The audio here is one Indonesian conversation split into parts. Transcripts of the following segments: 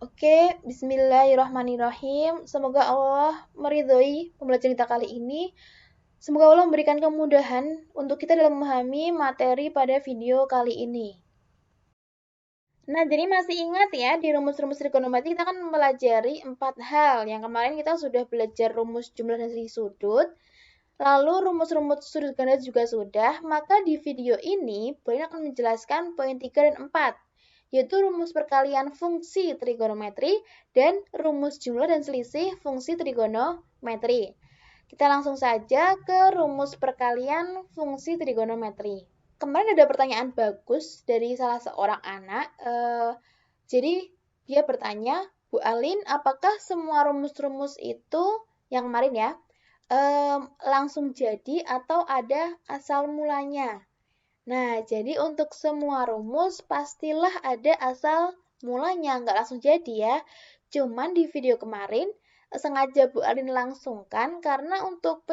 Oke, bismillahirrahmanirrahim. Semoga Allah meridhoi pembelajaran kita kali ini. Semoga Allah memberikan kemudahan untuk kita dalam memahami materi pada video kali ini. Nah, jadi masih ingat ya, di rumus-rumus trigonometri kita akan mempelajari 4 hal. Yang kemarin kita sudah belajar rumus jumlah dan sisi sudut, lalu rumus-rumus sudut ganda juga sudah, maka di video ini Boyin akan menjelaskan poin 3 dan 4, yaitu rumus perkalian fungsi trigonometri dan rumus jumlah dan selisih fungsi trigonometri. Kita langsung saja ke rumus perkalian fungsi trigonometri. Kemarin ada pertanyaan bagus dari salah seorang anak. Jadi dia bertanya, Bu Alin, apakah semua rumus-rumus itu yang kemarin ya, langsung jadi atau ada asal mulanya? Nah, jadi untuk semua rumus pastilah ada asal mulanya, nggak langsung jadi ya. Cuman di video kemarin sengaja Bu Alin langsungkan karena untuk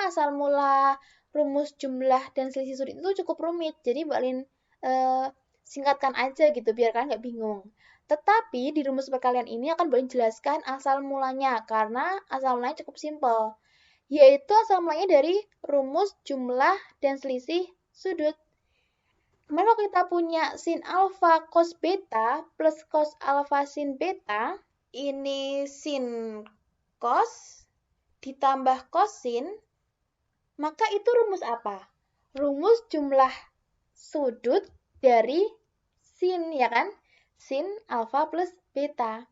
asal mula rumus jumlah dan selisih sudut itu cukup rumit. Jadi Bu Alin singkatkan aja gitu biar kalian nggak bingung. Tetapi di rumus perkalian ini akan Bu Alin jelaskan asal mulanya karena asal mulanya cukup simpel. Yaitu asal mulanya dari rumus jumlah dan selisih sudut. Kemarin kalau kita punya sin alfa cos beta plus cos alfa sin beta, ini sin cos ditambah kosin, maka itu rumus apa? Rumus jumlah sudut dari sin, ya kan? Sin alfa plus beta.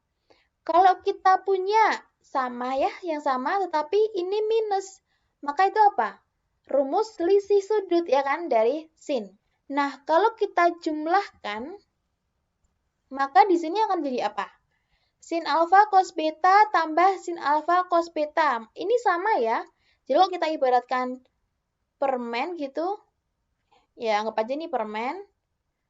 Kalau kita punya sama ya, yang sama tetapi ini minus, maka itu apa? Rumus selisih sudut, ya kan? Dari sin. Nah, kalau kita jumlahkan, maka di sini akan jadi apa? Sin alfa cos beta tambah sin alfa cos beta. Ini sama ya. Jadi kalau kita ibaratkan permen gitu, ya anggap aja ini permen.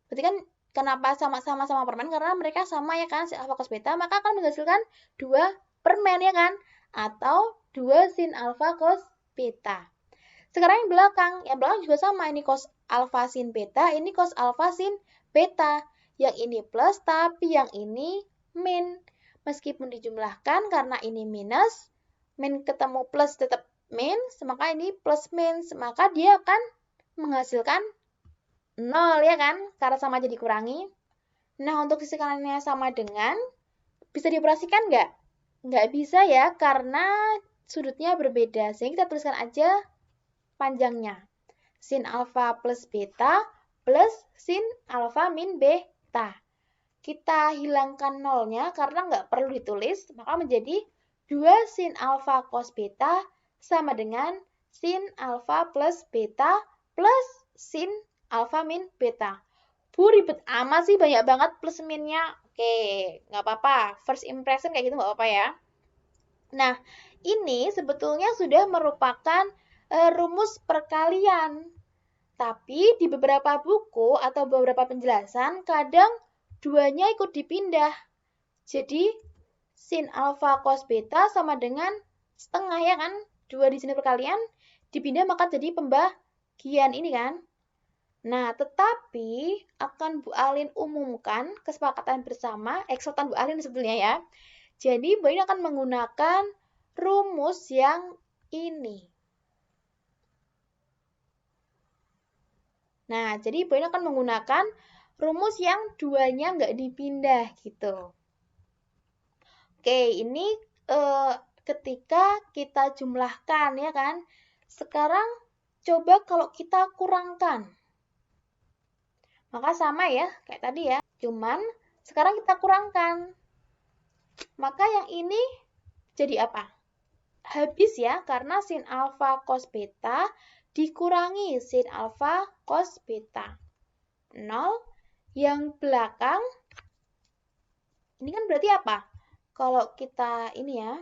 Berarti kan kenapa sama-sama permen? Karena mereka sama ya kan, sin alfa cos beta, maka akan menghasilkan 2 permen ya kan? Atau 2 sin alfa cos beta. Sekarang yang belakang juga sama. Ini cos alfa sin beta, ini cos alfa sin beta. Yang ini plus, tapi yang ini min. Meskipun dijumlahkan, karena ini minus, min ketemu plus tetap min, maka ini plus min, maka dia akan menghasilkan 0 ya kan? Karena sama aja dikurangi. Nah, untuk sisi kanannya sama dengan, bisa dioperasikan nggak? Nggak bisa ya, karena sudutnya berbeda. Sehingga kita tuliskan aja panjangnya. Sin alfa plus beta plus sin alfa min beta. Kita hilangkan nolnya karena nggak perlu ditulis, maka menjadi 2 sin alfa cos beta sama dengan sin alfa plus beta plus sin alfa min beta. Bu, ribet amat sih, banyak banget plus minnya. Oke, nggak apa-apa. First impression kayak gitu nggak apa-apa ya. Nah, ini sebetulnya sudah merupakan rumus perkalian. Tapi di beberapa buku atau beberapa penjelasan, kadang duanya ikut dipindah. Jadi, sin alfa cos beta sama dengan setengah ya kan? 2 di sini perkalian, dipindah maka jadi pembagian ini kan? Nah, tetapi akan Bu Alin umumkan kesepakatan bersama, eksotan Bu Alin sebetulnya ya. Jadi, Bu Alin akan menggunakan rumus yang ini. Nah, jadi Bu Alin akan menggunakan rumus yang duanya nggak dipindah gitu. Oke, ini ketika kita jumlahkan ya kan. Sekarang coba kalau kita kurangkan. Maka sama ya, kayak tadi ya. Cuman sekarang kita kurangkan. Maka yang ini jadi apa? Habis ya, karena sin alfa cos beta dikurangi sin alfa cos beta. 0. Yang belakang, ini kan berarti apa? Kalau kita ini ya,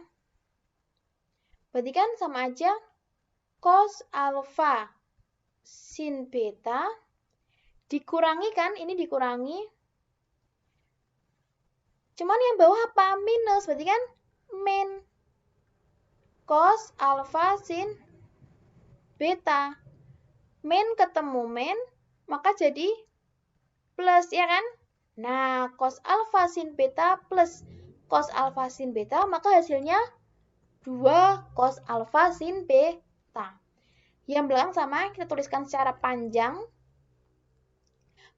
berarti kan sama aja cos alfa sin beta dikurangi kan, ini dikurangi. Cuman yang bawah apa? Minus, berarti kan min. Cos alfa sin beta. Min ketemu min, maka jadi plus ya kan? Nah, cos alfa sin beta plus cos alfa sin beta, maka hasilnya 2 cos alfa sin beta. Yang belakang sama, kita tuliskan secara panjang.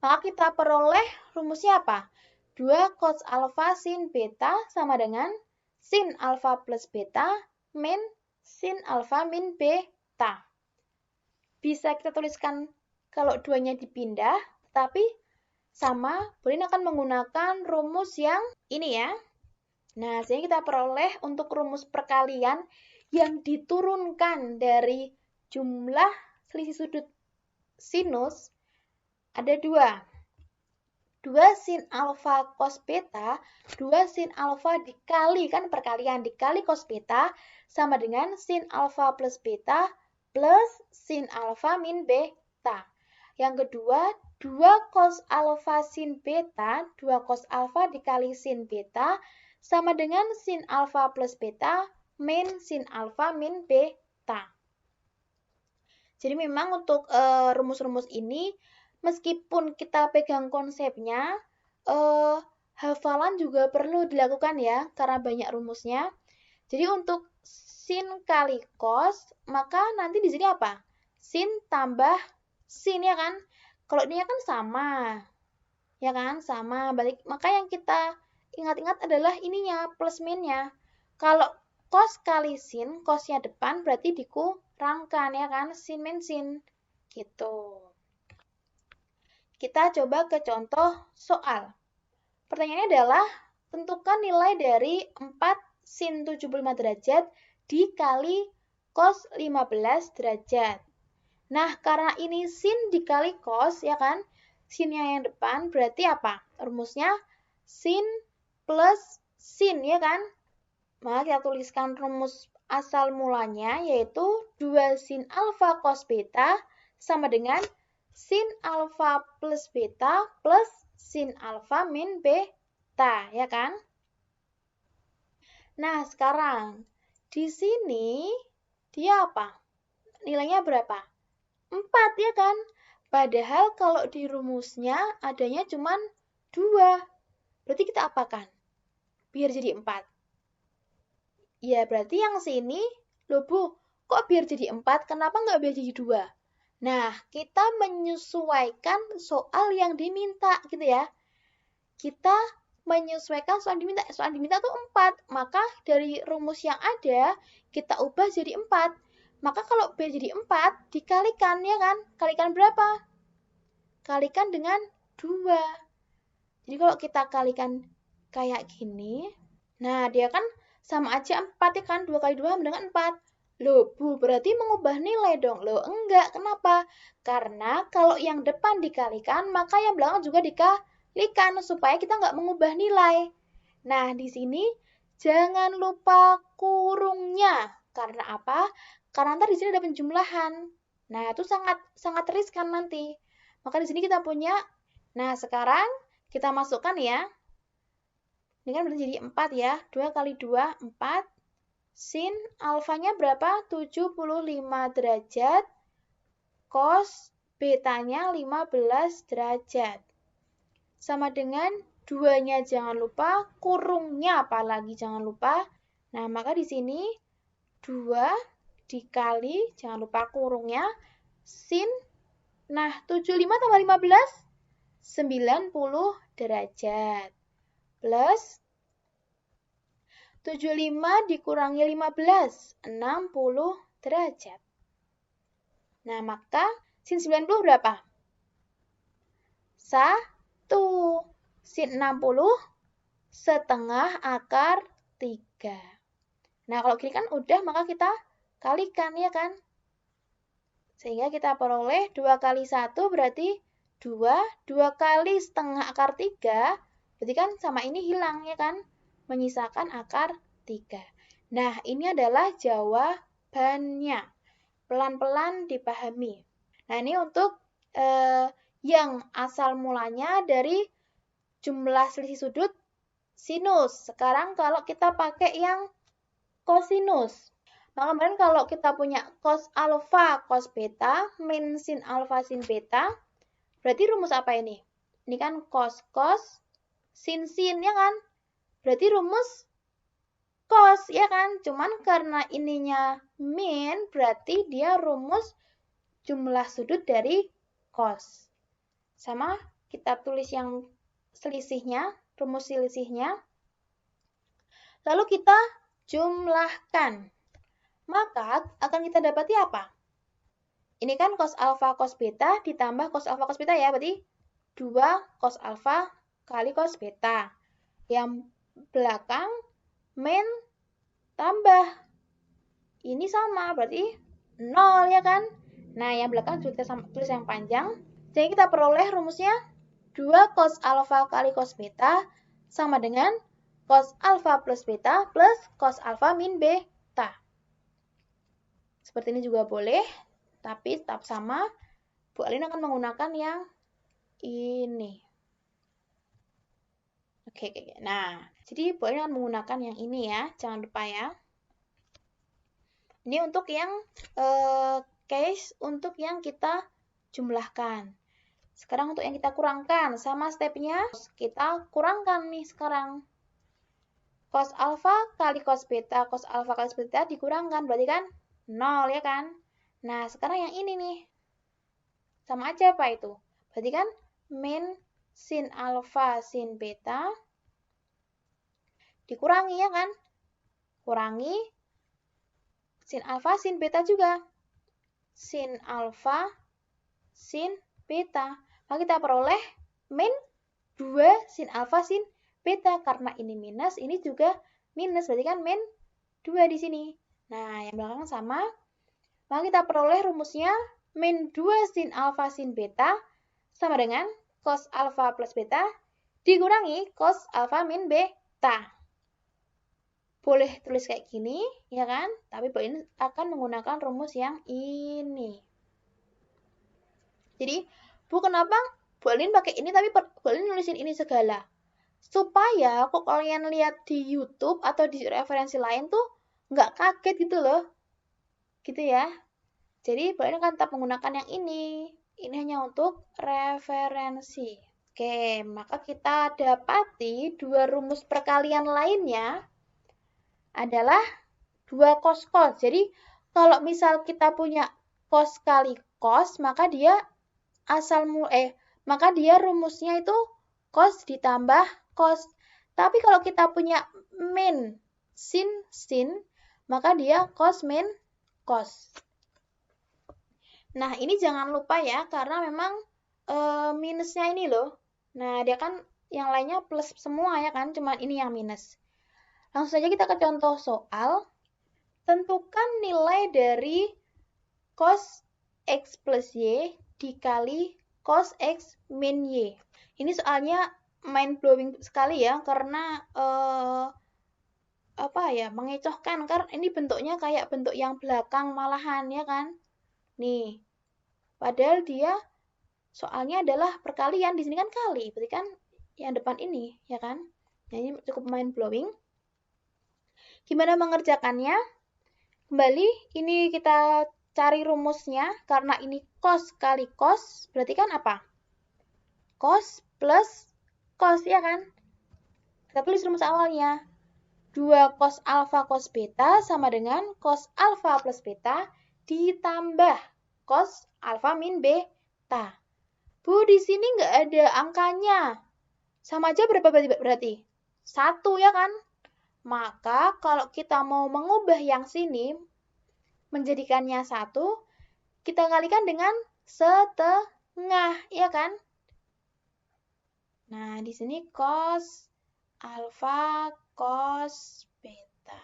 Maka kita peroleh rumusnya apa? 2 cos alfa sin beta sama dengan sin alfa plus beta min sin alfa min beta. Bisa kita tuliskan kalau duanya dipindah, tapi sama, Bolin akan menggunakan rumus yang ini ya. Nah, sehingga kita peroleh untuk rumus perkalian yang diturunkan dari jumlah selisih sudut sinus ada 2. 2 sin alfa cos beta, 2 sin alfa dikali, kan perkalian, dikali cos beta sama dengan sin alfa plus beta plus sin alfa min beta. Yang kedua, 2 cos alfa sin beta, 2 cos alfa dikali sin beta, sama dengan sin alfa plus beta min sin alfa min beta. Jadi memang untuk rumus-rumus ini, meskipun kita pegang konsepnya, hafalan juga perlu dilakukan ya, karena banyak rumusnya. Jadi untuk sin kali cos, maka nanti di sini apa? Sin tambah sin ya kan? Kalau ini kan sama, ya kan? Sama. Maka yang kita ingat-ingat adalah ininya, plus minnya. Kalau cos kali sin, cosnya depan berarti dikurangkan ya kan? Sin min sin. Gitu. Kita coba ke contoh soal. Pertanyaannya adalah, tentukan nilai dari 4 sin 75 derajat dikali cos 15 derajat. Nah, karena ini sin dikali cos, ya kan? Sinnya yang depan, berarti apa? Rumusnya sin plus sin, ya kan? Maka kita tuliskan rumus asal mulanya, yaitu 2 sin alfa cos beta sama dengan sin alfa plus beta plus sin alfa min beta, ya kan? Nah, sekarang di sini dia apa? Nilainya berapa? 4 ya kan? Padahal kalau di rumusnya adanya cuma 2. Berarti kita apakan? Biar jadi 4. Ya berarti yang sini, loh Bu, kok biar jadi 4? Kenapa nggak biar jadi 2? Nah, kita menyesuaikan soal yang diminta gitu ya. Kita menyesuaikan soal diminta. Soal diminta tuh 4. Maka dari rumus yang ada, kita ubah jadi 4. Maka kalau B jadi 4, dikalikan ya kan? Kalikan berapa? Kalikan dengan 2. Jadi kalau kita kalikan kayak gini, nah dia kan sama aja 4 ya kan? 2 kali 2 dengan 4. Loh Bu, berarti mengubah nilai dong. Loh enggak, kenapa? Karena kalau yang depan dikalikan, maka yang belakang juga dikalikan supaya kita nggak mengubah nilai. Nah, di sini jangan lupa kurungnya. Karena apa? Karena ntar di sini ada penjumlahan. Nah, itu sangat riskan nanti. Maka di sini kita punya, nah sekarang kita masukkan ya. Ini kan berarti jadi 4 ya. 2 kali 2, 4. Sin alfanya berapa? 75 derajat. Cos betanya 15 derajat. Sama dengan 2-nya jangan lupa, kurungnya apalagi jangan lupa. Nah, maka di sini 2 dikali, jangan lupa kurungnya, sin, nah 75 tambah 15, 90 derajat. Plus 75 dikurangi 15, 60 derajat. Nah, maka sin 90 berapa? 1. Sin 60 setengah akar 3. Nah, kalau gini kan udah, maka kita kalikan ya kan? Sehingga kita peroleh 2 kali 1 berarti 2. 2 kali setengah akar 3, berarti kan sama ini hilang ya kan? Menyisakan akar 3. Nah, ini adalah jawabannya. Pelan-pelan dipahami. Nah, ini untuk yang asal mulanya dari jumlah selisih sudut sinus. Sekarang kalau kita pakai yang kosinus. Maka kemarin kalau kita punya cos alfa cos beta min sin alfa sin beta, berarti rumus apa ini? Ini kan cos sin ya kan? berarti rumus cos, ya kan? Cuman karena ininya min, berarti dia rumus jumlah sudut dari cos. Sama, kita tulis yang selisihnya, rumus selisihnya. Lalu kita jumlahkan. Maka akan kita dapati apa? Ini kan cos alfa cos beta ditambah cos alfa cos beta ya, berarti 2 cos alfa kali cos beta. Yang belakang min tambah. Ini sama, berarti 0 ya kan? Nah, yang belakang tulis yang panjang. Jadi kita peroleh rumusnya 2 cos alfa kali cos beta sama dengan cos alfa plus beta plus cos alfa min beta. Seperti ini juga boleh, tapi tetap sama. Bu Alin akan menggunakan yang ini. Oke. Nah, jadi Bu Alin akan menggunakan yang ini ya, jangan lupa ya. Ini untuk yang case untuk yang kita jumlahkan. Sekarang untuk yang kita kurangkan, sama stepnya kita kurangkan nih sekarang. Cos alfa kali cos beta kali cos beta dikurangkan, berarti kan 0 ya kan? Nah, sekarang yang ini nih. Sama aja apa itu? Berarti kan min sin alfa sin beta dikurangi ya kan? Kurangi sin alfa sin beta juga. Sin alfa sin beta. Maka kita peroleh min 2 sin alfa sin beta. Karena ini minus, ini juga minus. Berarti kan min 2 di sini. Nah, yang belakang sama. Maka kita peroleh rumusnya min 2 sin alfa sin beta sama dengan cos alfa plus beta dikurangi cos alfa min beta. Boleh tulis kayak gini, ya kan? Tapi Bu Alin akan menggunakan rumus yang ini. Jadi, Bu, kenapa Bu Alin pakai ini tapi Bu Alin nulisin ini segala? Supaya kok kalian lihat di YouTube atau di referensi lain tuh nggak kaget gitu loh. Gitu ya. Jadi, Bu Alin akan tetap menggunakan yang ini. Ini hanya untuk referensi. Oke, maka kita dapati 2 rumus perkalian lainnya adalah 2 cos-cos. Jadi, kalau misal kita punya cos kali cos, maka dia maka dia rumusnya itu cos ditambah cos. Tapi kalau kita punya min sin, maka dia cos min cos. Nah, ini jangan lupa ya, karena memang minusnya ini loh. Nah, dia kan yang lainnya plus semua ya kan, cuman ini yang minus. Langsung saja kita ke contoh soal. Tentukan nilai dari cos X plus Y dikali cos X min Y. Ini soalnya mind blowing sekali ya, karena mengecohkan, karena ini bentuknya kayak bentuk yang belakang malahan ya kan. Nih, padahal dia soalnya adalah perkalian, di sini kan kali, berarti kan yang depan ini, ya kan? Nah, ini cukup mind blowing. Gimana mengerjakannya? Kembali, ini kita cari rumusnya, karena ini cos kali cos, berarti kan apa? Cos plus cos, ya kan? Kita tulis rumus awalnya. 2 cos alfa cos beta sama dengan cos alfa plus beta ditambah cos alfa min beta. Bu, di sini nggak ada angkanya. Sama aja berapa berarti? 1 ya kan? Maka kalau kita mau mengubah yang sini menjadikannya 1, kita kalikan dengan setengah, ya kan? Nah, di sini cos alfa cos beta.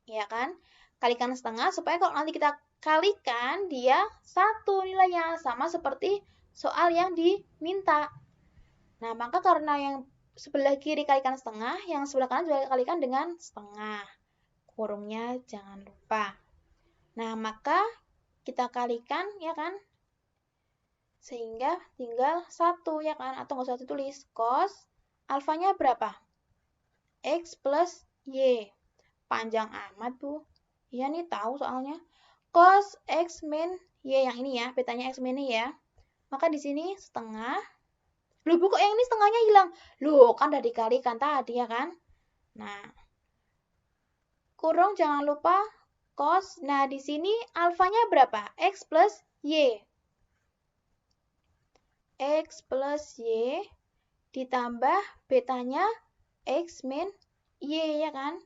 Ya kan? Kalikan setengah supaya kalau nanti kita kalikan dia 1 nilainya, sama seperti soal yang diminta. Nah, maka karena yang sebelah kiri kalikan setengah, yang sebelah kanan juga kalikan dengan setengah. Kurungnya jangan lupa. Nah, maka kita kalikan, ya kan? Sehingga tinggal 1, ya kan? Atau nggak usah ditulis. Cos alfanya berapa? X plus Y. Panjang amat, Bu. Iya nih, tahu soalnya. Cos X min Y yang ini ya, betanya X min Y ya. Maka di sini setengah. Loh, Bu, kok yang ini setengahnya hilang? Loh, kan udah dikalikan tadi ya kan? Nah, kurung jangan lupa cos. Nah, di sini alfanya berapa? X plus Y. X plus Y ditambah betanya X min Y, ya kan?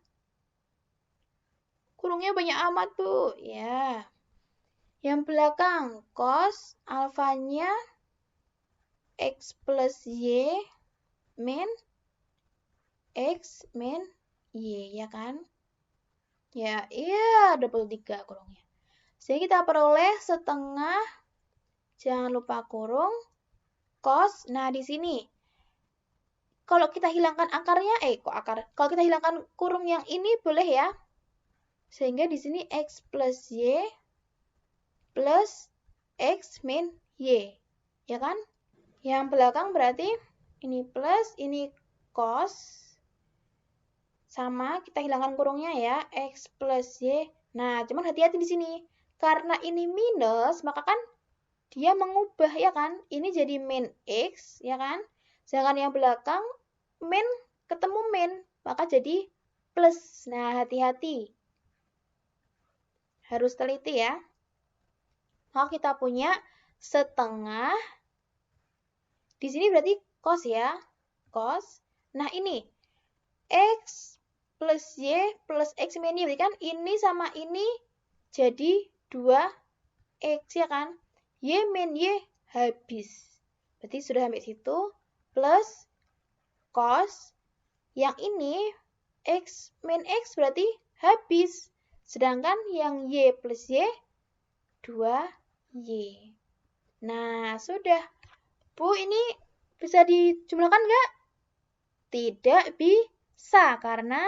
Kurungnya banyak amat, Bu. Ya. Yang belakang, cos alfanya X plus Y min X min Y, ya kan? Ya, iya, double 3 kurungnya. Jadi kita peroleh setengah, jangan lupa kurung, cos. Nah, di sini, kalau kita hilangkan akarnya, kalau kita hilangkan kurung yang ini boleh ya. Sehingga di sini X plus Y plus X min Y, ya kan? Yang belakang berarti ini plus, ini cos. Sama, kita hilangkan kurungnya ya, X plus Y. Nah, cuman hati-hati di sini. Karena ini minus, maka kan dia mengubah, ya kan? Ini jadi min X, ya kan? Sedangkan yang belakang, min ketemu min, maka jadi plus. Nah, hati-hati. Harus teliti ya. Maka kita punya setengah. Di sini berarti cos ya. Cos. Nah, ini X plus Y plus X min Y. Berarti kan ini sama ini jadi 2X, ya kan? Y min Y habis. Berarti sudah sampai situ. Plus cos. Yang ini X min X berarti habis. Sedangkan yang Y plus Y 2Y. Nah, sudah. Bu, ini bisa dijumlahkan nggak? Tidak bisa, karena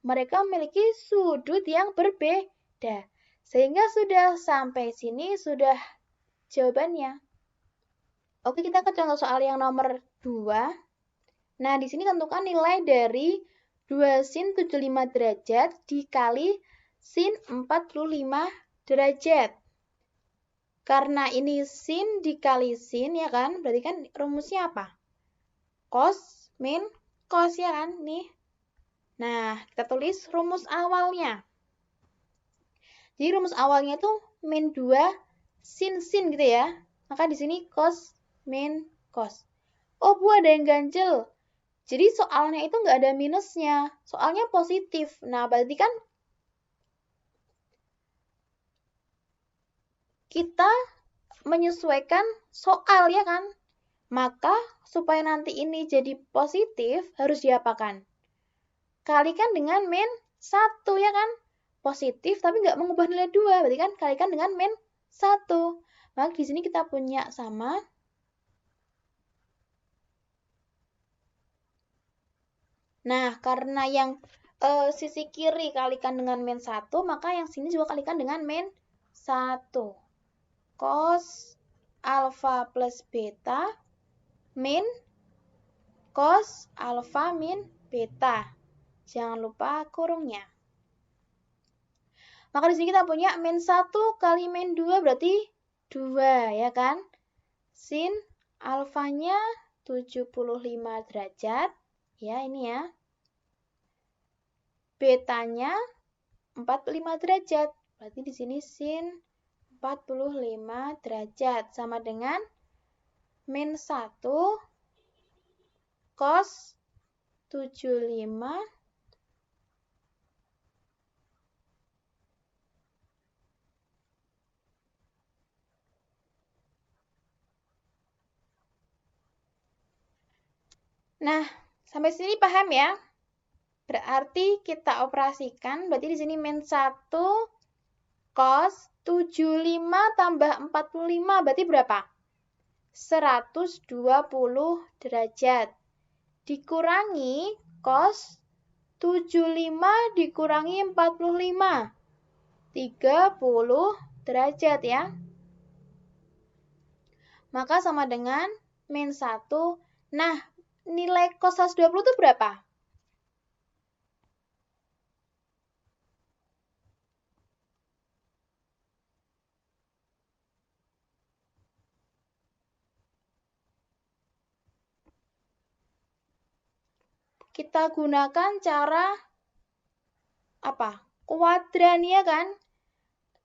mereka memiliki sudut yang berbeda. Sehingga sudah sampai sini, sudah jawabannya. Oke, kita ke contoh soal yang nomor 2. Nah, di sini tentukan nilai dari 2 sin 75 derajat dikali sin 45 derajat. Karena ini sin dikali sin, ya kan? Berarti kan rumusnya apa? Cos min cos, ya kan? Nih. Nah, kita tulis rumus awalnya. Jadi rumus awalnya itu min 2 sin gitu ya. Maka di sini cos min cos. Oh, Bu, ada yang ganjel. Jadi soalnya itu nggak ada minusnya. Soalnya positif. Nah, berarti kan kita menyesuaikan soal, ya kan? Maka supaya nanti ini jadi positif, harus diapakan? Kalikan dengan min 1, ya kan? Positif tapi nggak mengubah nilai 2. Berarti kan kalikan dengan min 1. Maka di sini kita punya sama. Nah, karena yang sisi kiri kalikan dengan min 1, maka yang sini juga kalikan dengan min 1. Cos alfa plus beta min cos alfa min beta. Jangan lupa kurungnya. Maka di sini kita punya min 1 kali min 2 berarti 2, ya kan? Sin alfanya 75 derajat. Ya, ini ya. Betanya 45 derajat. Berarti di sini sin 45 derajat sama dengan min 1 cos 75 Nah, sampai sini paham ya? Berarti kita operasikan, berarti di sini min 1 cos 75 tambah 45, berarti berapa? 120 derajat. Dikurangi cos 75 dikurangi 45. 30 derajat ya. Maka sama dengan min 1. Nah, nilai cos 120 itu berapa? kita gunakan cara apa? Kuadran ya kan?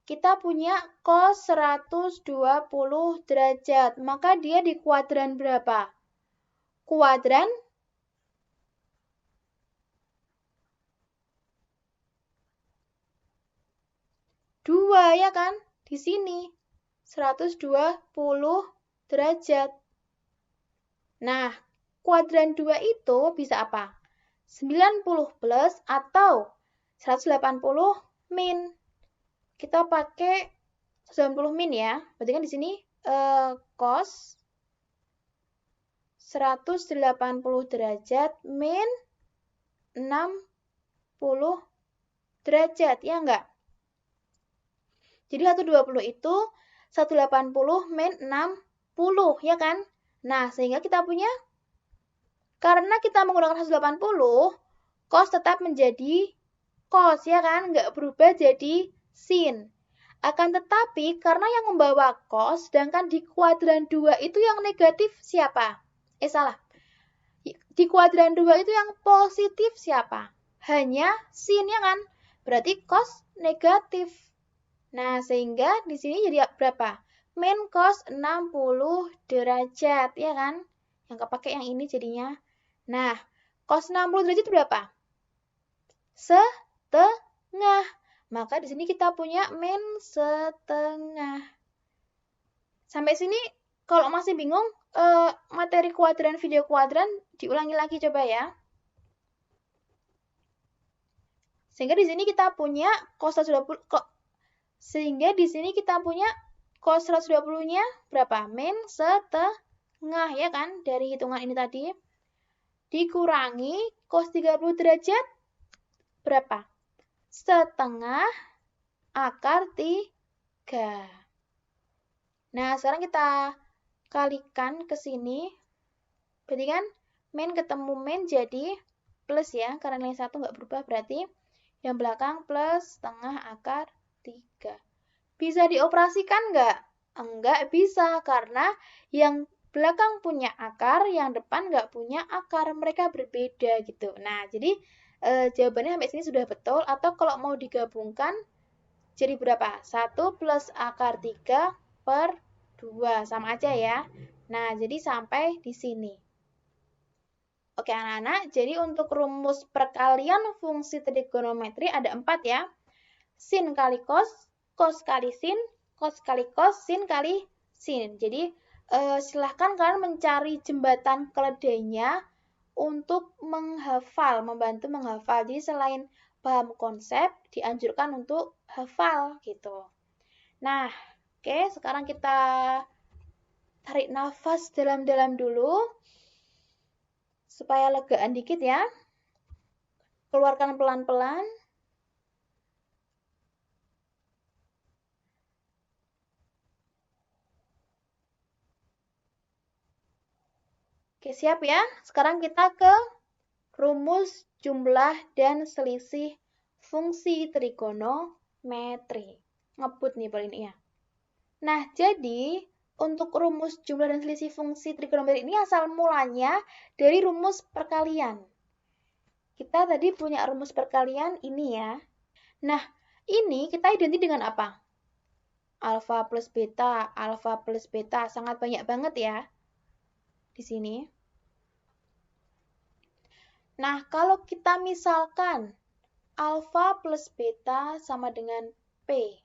Kita punya cos 120 derajat, maka dia di kuadran berapa? Kuadran 2 ya kan? Di sini 120 derajat. Nah, kuadran 2 itu bisa apa? 90 plus atau 180 min. Kita pakai 180 min ya. Berarti kan di sini cos 180 derajat min 60 derajat, ya enggak? Jadi 120 itu 180 min 60, ya kan? Nah, sehingga kita punya, karena kita menggunakan 180, cos tetap menjadi cos, ya kan? Nggak berubah jadi sin. Akan tetapi, karena yang membawa cos, sedangkan di kuadran 2 itu yang negatif siapa? Salah. Di kuadran 2 itu yang positif siapa? Hanya sin, ya kan? Berarti cos negatif. Nah, sehingga di sini jadi berapa? Min cos 60 derajat, ya kan? Yang kepake yang ini jadinya. Nah, cos 60 derajat itu berapa? Setengah. Maka di sini kita punya min setengah. Sampai sini kalau masih bingung, materi kuadran, video kuadran diulangi lagi coba ya. Sehingga di sini kita punya cos 120, sehingga di sini kita punya cos 120-nya berapa? Min setengah, ya kan? Dari hitungan ini tadi. Dikurangi cos 30 derajat berapa? Setengah akar 3. Nah, sekarang kita kalikan ke sini. Berarti kan min ketemu min jadi plus ya. Karena nilai 1 nggak berubah, berarti yang belakang plus setengah akar 3. Bisa dioperasikan nggak? Enggak bisa, karena yang belakang punya akar, yang depan nggak punya akar. Mereka berbeda gitu. Nah, jadi jawabannya sampai sini sudah betul. Atau kalau mau digabungkan, jadi berapa? 1 plus akar 3 per 2. Sama aja ya. Nah, jadi sampai di sini. Oke anak-anak, jadi untuk rumus perkalian fungsi trigonometri ada 4 ya. Sin kali cos kali sin, cos kali cos, sin kali sin. Jadi silahkan kalian mencari jembatan keledainya untuk menghafal, membantu menghafal. Jadi selain paham konsep, dianjurkan untuk hafal gitu. Nah, oke, sekarang kita tarik nafas dalam-dalam dulu. Supaya legaan dikit ya. Keluarkan pelan-pelan. Oke, siap ya? Sekarang kita ke rumus jumlah dan selisih fungsi trigonometri. Ngebut nih paling ini ya. Nah, jadi untuk rumus jumlah dan selisih fungsi trigonometri ini asal mulanya dari rumus perkalian. Kita tadi punya rumus perkalian ini ya. Nah, ini kita identik dengan apa? Alfa plus beta, alfa plus beta. Sangat banyak banget ya di sini. Nah, kalau kita misalkan alfa plus beta sama dengan P,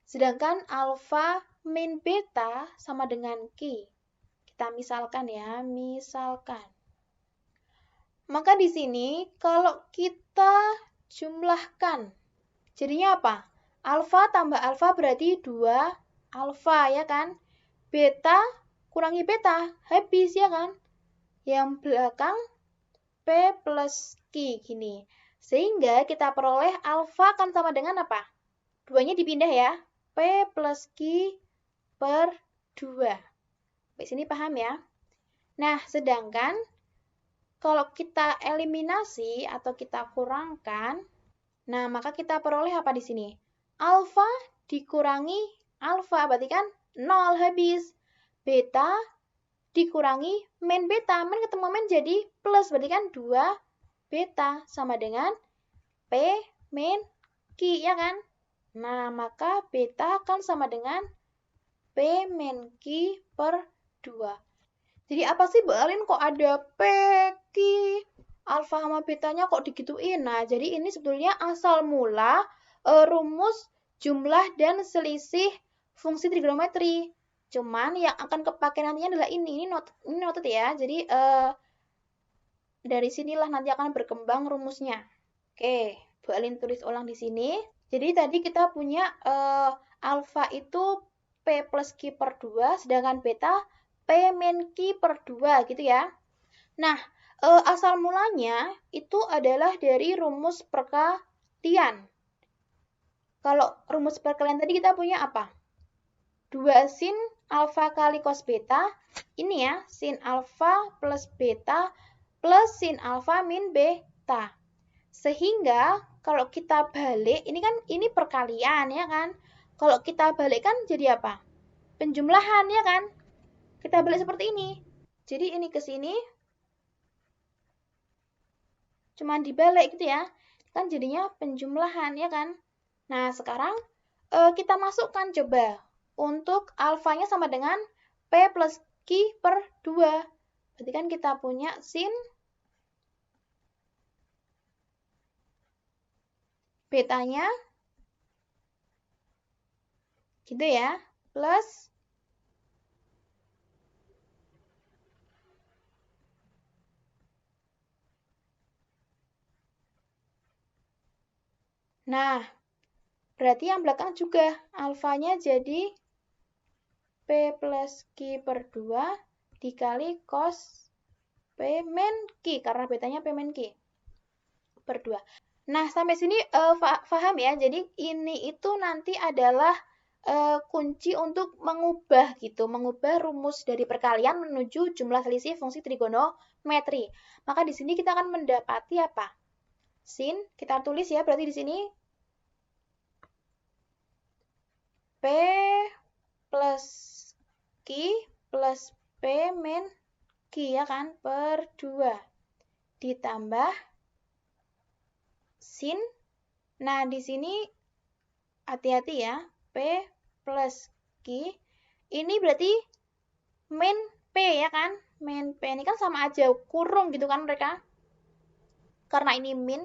sedangkan alfa min beta sama dengan Q. Kita misalkan ya, misalkan. Maka di sini kalau kita jumlahkan, jadinya apa? Alfa tambah alfa berarti 2 alfa ya kan? Beta kurangi beta, habis ya kan? Yang belakang P plus Q gini. Sehingga kita peroleh alfa akan sama dengan apa? 2-nya dipindah ya. P plus Q per 2. Sampai sini paham ya? Nah, sedangkan kalau kita eliminasi atau kita kurangkan, nah maka kita peroleh apa di sini? Alfa dikurangi alfa, berarti kan 0 habis. Beta dikurangi min beta, min ketemu min jadi plus, berarti kan 2 beta sama dengan P min Q, ya kan? Nah, maka beta akan sama dengan P min Q per 2. Jadi apa sih, Bu Alin, kok ada P, Q, alfa sama betanya kok digituin? Nah, jadi ini sebetulnya asal mula rumus jumlah dan selisih fungsi trigonometri. Cuman yang akan kepake nantinya adalah ini noted ya. Jadi dari sinilah nanti akan berkembang rumusnya. Oke, Bu Alin tulis ulang di sini. Jadi tadi kita punya alfa itu P plus Q per 2, sedangkan beta P min Q per 2 gitu ya. Nah, asal mulanya itu adalah dari rumus perkalian. Kalau rumus perkalian tadi kita punya apa? 2 sin alfa kali cos beta. Ini ya, sin alfa plus beta plus sin alfa min beta. Sehingga kalau kita balik, ini perkalian ya kan? Kalau kita balik kan jadi apa? Penjumlahan ya kan? Kita balik seperti ini. Jadi ini ke sini, cuman dibalik gitu ya. Kan jadinya penjumlahan ya kan? Nah, sekarang kita masukkan coba. Untuk alfanya sama dengan P plus Q per 2. Berarti kan kita punya sin betanya gitu ya, plus nah, berarti yang belakang juga alfanya jadi P plus Q per 2 dikali cos P min Q, karena betanya P min Q per 2. Nah, sampai sini paham ya. Jadi ini itu nanti adalah kunci untuk mengubah rumus dari perkalian menuju jumlah selisih fungsi trigonometri. Maka di sini kita akan mendapati apa? Sin, kita tulis ya, berarti di sini P plus Q plus P min Q ya kan, per 2 ditambah sin. Nah, di sini hati-hati ya, P plus Q. Ini berarti min P ya kan? Min P ini kan sama aja, kurung gitu kan mereka. Karena ini min,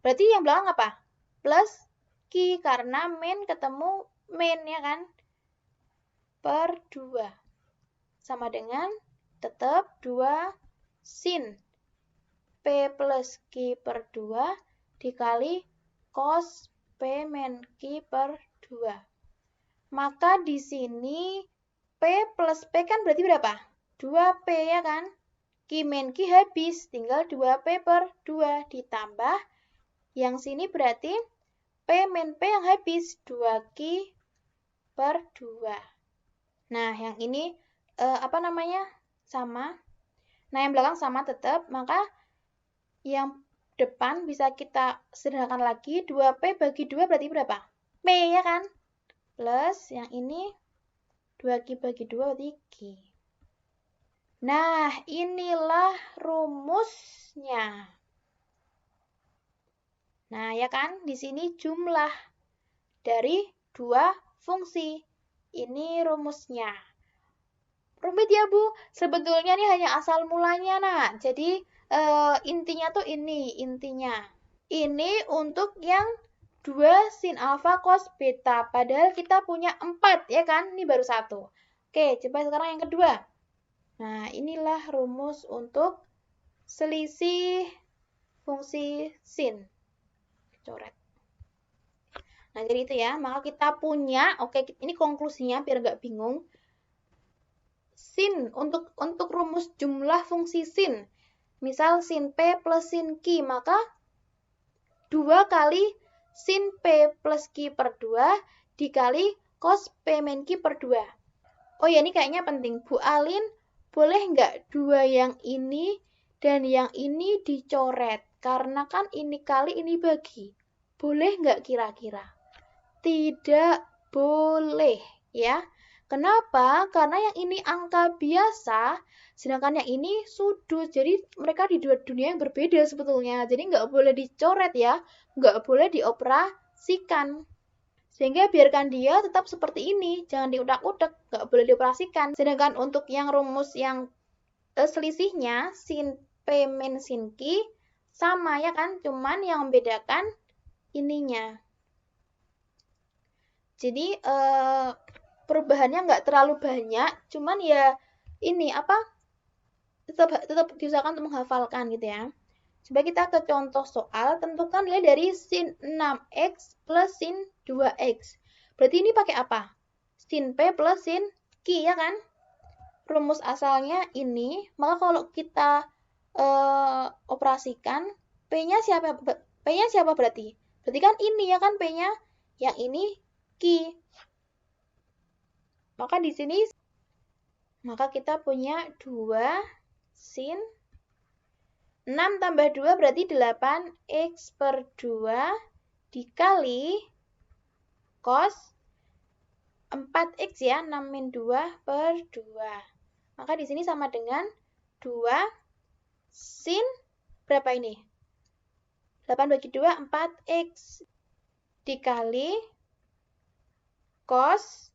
berarti yang belakang apa? Plus Q, karena min ketemu min ya kan? Per 2. Sama dengan tetap 2 sin P plus Q per 2 dikali cos P min Q per 2. Maka di sini P plus P kan berarti berapa? 2P ya kan? Q min Q habis, tinggal 2P per 2 ditambah. Yang sini berarti P min P yang habis, 2Q per 2. Nah, yang ini sama. Nah, yang belakang sama tetap, maka yang depan bisa kita sederhanakan lagi, 2P bagi 2 berarti berapa? P ya kan? Plus yang ini 2Q bagi 2 berarti Q. Nah, inilah rumusnya. Nah, ya kan? Di sini jumlah dari dua fungsi. Ini rumusnya. Rumit ya, Bu? Sebetulnya ini hanya asal mulanya, nah. Jadi, intinya tuh ini, intinya. Ini untuk yang 2 sin alfa cos beta. Padahal kita punya 4, ya kan? Ini baru 1. Oke, coba sekarang yang kedua. Nah, inilah rumus untuk selisih fungsi sin. Coret. Nah, jadi itu ya. Maka kita punya, oke, ini konklusinya biar nggak bingung. Sin, untuk rumus jumlah fungsi sin. Misal sin P plus sin Q, maka 2 kali sin P plus Q per 2 dikali cos P min Q per 2. Oh ya, ini kayaknya penting. Bu Alin, boleh nggak 2 yang ini dan yang ini dicoret? Karena kan ini kali ini bagi. Boleh nggak kira-kira? Tidak boleh, ya. Kenapa? Karena yang ini angka biasa, sedangkan yang ini sudut. Jadi mereka di dua dunia yang berbeda sebetulnya. Jadi nggak boleh dicoret ya, nggak boleh dioperasikan. Sehingga biarkan dia tetap seperti ini, jangan diudak-udak, nggak boleh dioperasikan. Sedangkan untuk yang rumus yang selisihnya, sin P min sin Q, sama ya kan, cuman yang membedakan ininya. Jadi perubahannya nggak terlalu banyak, cuman ya ini apa tetap diusahakan untuk menghafalkan gitu ya. Coba kita ke contoh soal, tentukan nilai dari sin 6x plus sin 2x. Berarti ini pakai apa? Sin P plus sin Q ya kan? Rumus asalnya ini, maka kalau kita operasikan, P-nya siapa? P-nya siapa berarti? Berarti kan ini ya kan P-nya, yang ini Q. Maka di sini maka kita punya 2 sin 6 tambah 2 berarti 8x per 2 dikali cos 4x ya, 6 min 2 per 2. Maka di sini sama dengan 2 sin berapa ini? 8 bagi 2, 4x dikali cos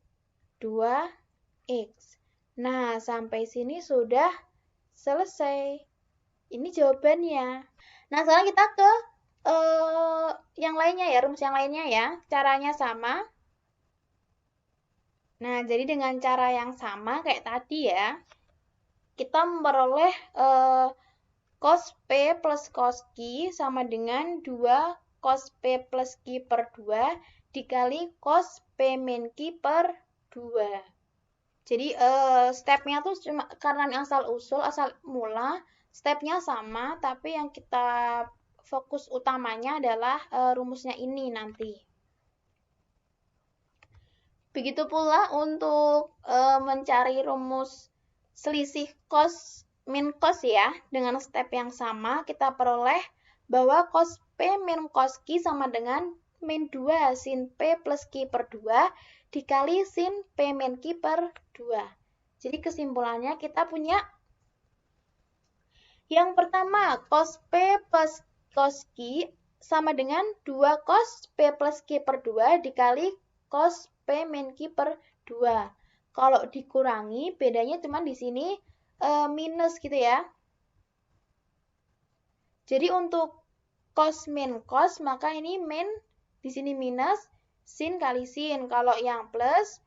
2x. Nah, sampai sini sudah selesai. Ini jawabannya. Nah, sekarang kita ke yang lainnya ya, rumus yang lainnya ya. Caranya sama. Nah, jadi dengan cara yang sama kayak tadi ya, kita memperoleh cos P plus cos Q sama dengan 2 cos P plus Q per 2 dikali cos P min Q per 2. Jadi stepnya tuh cuma karena ini asal mula, stepnya sama, tapi yang kita fokus utamanya adalah rumusnya ini nanti. Begitu pula untuk mencari rumus selisih cos min cos ya, dengan step yang sama, kita peroleh bahwa cos P min cos Q sama dengan min 2 sin P plus Q per 2 dikali sin P min Q per 2. Jadi kesimpulannya kita punya yang pertama, cos P plus cos Q sama dengan 2 cos P plus Q per 2 dikali cos P min Q per 2. Kalau dikurangi, bedanya cuma di sini minus gitu ya. Jadi untuk cos min cos, maka ini min, di sini minus, sin kali sin. Kalau yang plus,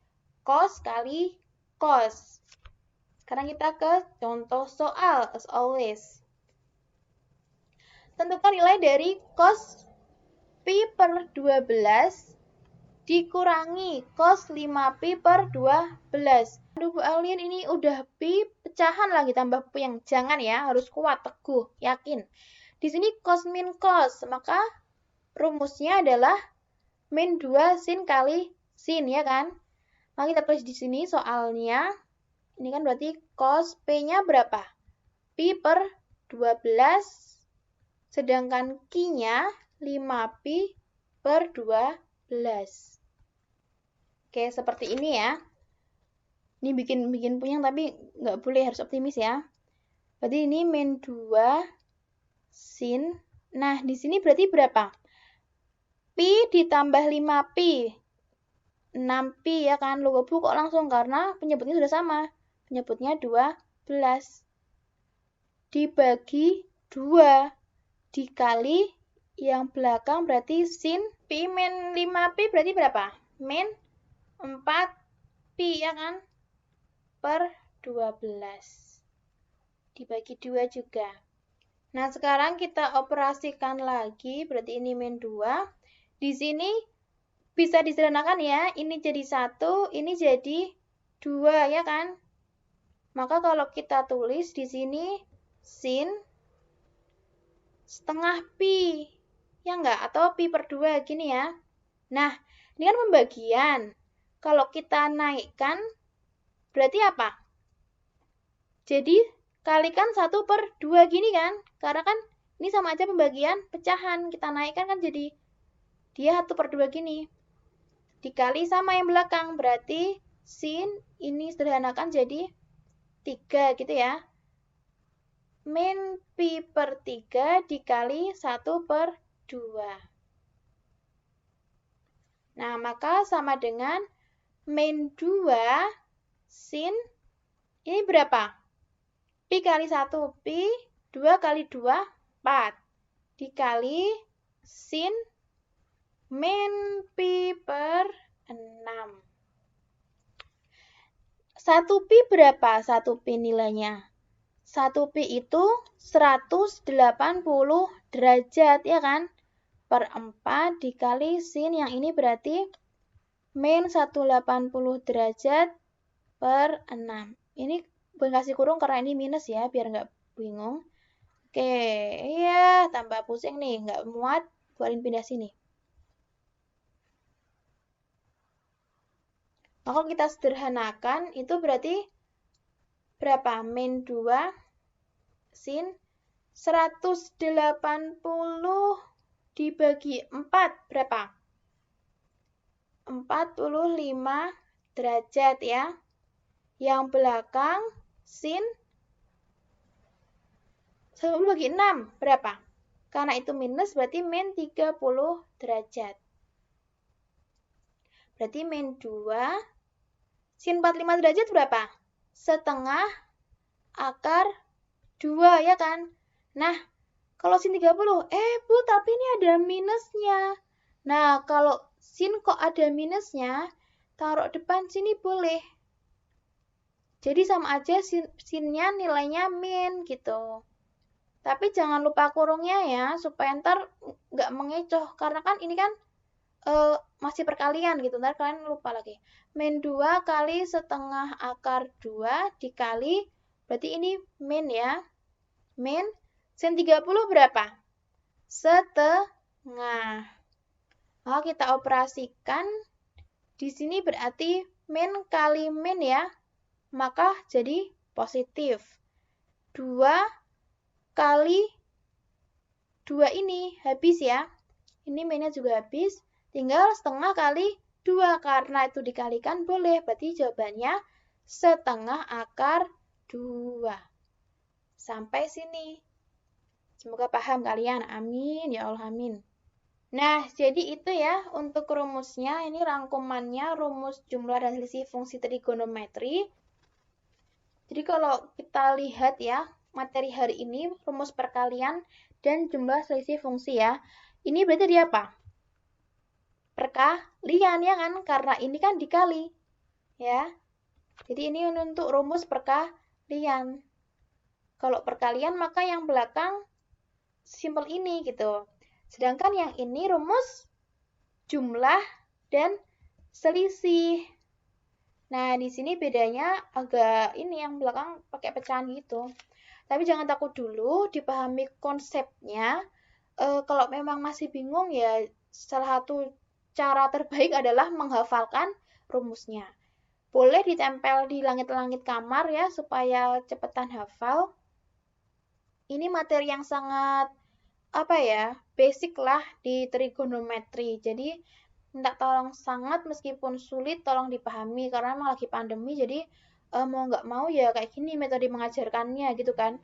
cos kali cos. Sekarang kita ke contoh soal, as always. Tentukan nilai dari cos Pi per 12 dikurangi cos 5Pi per 12. Aduh Bu Alin, ini udah Pi pecahan lagi tambah Pi yang jangan ya, harus kuat, teguh, yakin. Di sini cos min cos, maka rumusnya adalah min 2 sin kali sin ya kan. Maka kita tulis di sini soalnya, ini kan berarti cos P-nya berapa? Pi per 12, sedangkan Q-nya 5Pi per 12. Oke, seperti ini ya. Ini bikin puyeng tapi nggak boleh, harus optimis ya. Berarti ini min 2 sin. Nah, di sini berarti berapa? Pi ditambah 5Pi. 6Pi ya kan. Logo Bu kok langsung, karena penyebutnya sudah sama. Penyebutnya 12. Dibagi 2. Dikali yang belakang berarti sin. Pi min 5Pi berarti berapa? Min 4Pi ya kan? Per 12. Dibagi 2 juga. Nah, sekarang kita operasikan lagi, berarti ini min 2. Di sini bisa disederhanakan ya, ini jadi 1, ini jadi 2 ya kan? Maka kalau kita tulis di sini sin setengah pi, ya enggak? Atau pi per 2 gini ya. Nah, ini kan pembagian. Kalau kita naikkan, berarti apa? Jadi, kalikan 1 per 2 gini kan? Karena kan ini sama aja pembagian pecahan. Kita naikkan kan jadi dia 1 per 2 gini. Dikali sama yang belakang, berarti sin, ini sederhanakan jadi 3 gitu ya. Min pi per 3 dikali 1/2. Nah, maka sama dengan min 2 sin, ini berapa? Pi kali 1, pi 2 kali 2, 4. Dikali sin min pi per 6. 1 pi berapa? 1 pi nilainya? 1 pi itu 180 derajat, ya kan? Per 4 dikali sin, yang ini berarti min 180 derajat per 6. Ini kasih kurung karena ini minus ya, biar nggak bingung. Oke, iya, tambah pusing nih, nggak muat, buatin pindah sini. Nah, kalau kita sederhanakan, itu berarti berapa? Min 2 sin 180 dibagi 4 berapa? 45 derajat ya. Yang belakang sin 1 bagi 6 berapa? Karena itu minus berarti min 30 derajat. Berarti min 2 sin 45 derajat berapa? Setengah akar 2 ya kan? Nah, kalau sin 30, Bu, tapi ini ada minusnya. Nah, kalau sin kok ada minusnya, taruh depan sini boleh. Jadi sama aja sinnya nilainya min gitu. Tapi jangan lupa kurungnya ya, supaya ntar nggak mengecoh. Karena kan ini kan masih perkalian gitu, ntar kalian lupa lagi. Min 2 kali setengah akar 2 dikali, berarti ini min ya. Min, sin 30 berapa? Setengah. Maka kita operasikan, di sini berarti min kali min ya, maka jadi positif. 2 kali 2 ini habis ya. Ini minnya juga habis. Tinggal setengah kali 2. Karena itu dikalikan boleh. Berarti jawabannya setengah akar 2. Sampai sini. Semoga paham kalian. Amin. Ya Allah, amin. Nah, jadi itu ya untuk rumusnya. Ini rangkumannya, rumus jumlah dan selisih fungsi trigonometri. Jadi kalau kita lihat ya, materi hari ini, rumus perkalian dan jumlah selisih fungsi ya. Ini berarti dia apa? Perkalian ya kan? Karena ini kan dikali. Ya. Jadi ini untuk rumus perkalian. Kalau perkalian maka yang belakang simpel ini gitu. Sedangkan yang ini rumus jumlah dan selisih. Nah, di sini bedanya agak ini yang belakang pakai pecahan gitu. Tapi jangan takut dulu, dipahami konsepnya. Kalau memang masih bingung ya, salah satu cara terbaik adalah menghafalkan rumusnya. Boleh ditempel di langit-langit kamar ya, supaya cepetan hafal. Ini materi yang sangat, basic lah di trigonometri. Jadi, minta tolong sangat, meskipun sulit, tolong dipahami. Karena memang lagi pandemi, jadi mau nggak mau ya kayak gini metode mengajarkannya gitu kan.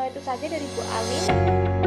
Itu saja dari Bu Alin.